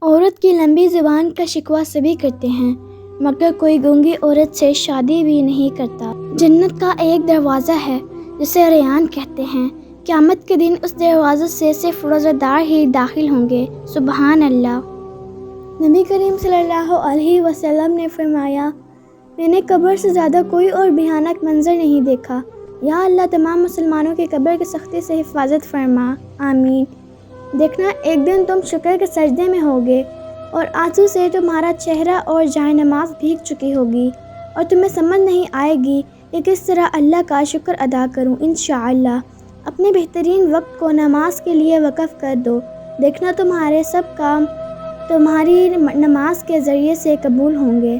عورت کی لمبی زبان کا شکوہ سبھی کرتے ہیں، مگر کوئی گونگی عورت سے شادی بھی نہیں کرتا۔ جنت کا ایک دروازہ ہے جسے ریان کہتے ہیں، قیامت کے دن اس دروازے سے صرف روزہ دار ہی داخل ہوں گے۔ سبحان اللہ۔ نبی کریم صلی اللہ علیہ وسلم نے فرمایا، میں نے قبر سے زیادہ کوئی اور بھیانک منظر نہیں دیکھا۔ یا اللہ تمام مسلمانوں کی قبر کی سختی سے حفاظت فرما، آمین۔ دیکھنا ایک دن تم شکر کے سجدے میں ہوگے اور آنسو سے تمہارا چہرہ اور جائے نماز بھیگ چکی ہوگی، اور تمہیں سمجھ نہیں آئے گی کہ کس طرح اللہ کا شکر ادا کروں۔ انشاءاللہ اپنے بہترین وقت کو نماز کے لیے وقف کر دو، دیکھنا تمہارے سب کام تمہاری نماز کے ذریعے سے قبول ہوں گے۔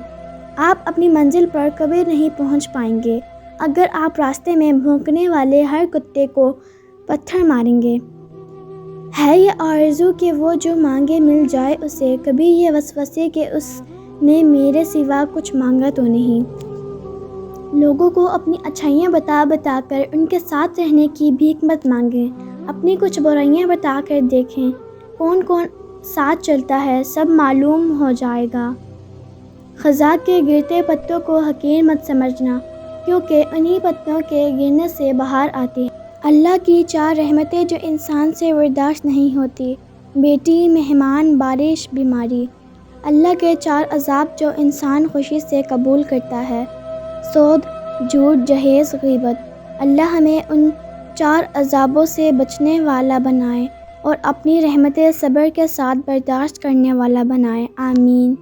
آپ اپنی منزل پر کبھی نہیں پہنچ پائیں گے اگر آپ راستے میں بھونکنے والے ہر کتے کو پتھر ماریں گے۔ ہے یہ آرزو کہ وہ جو مانگے مل جائے اسے، کبھی یہ وسوسے کہ اس نے میرے سوا کچھ مانگا تو نہیں۔ لوگوں کو اپنی اچھائیاں بتا بتا کر ان کے ساتھ رہنے کی بھیک مت مانگیں، اپنی کچھ برائیاں بتا کر دیکھیں کون کون ساتھ چلتا ہے، سب معلوم ہو جائے گا۔ خزاں کے گرتے پتوں کو حقیر مت سمجھنا، کیونکہ انہی پتوں کے گرنے سے بہار آتی ہے۔ اللہ کی 4 رحمتیں جو انسان سے برداشت نہیں ہوتی، بیٹی، مہمان، بارش، بیماری۔ اللہ کے 4 عذاب جو انسان خوشی سے قبول کرتا ہے، سود، جھوٹ، جہیز، غیبت۔ اللہ ہمیں ان 4 عذابوں سے بچنے والا بنائے اور اپنی رحمتیں صبر کے ساتھ برداشت کرنے والا بنائے، آمین۔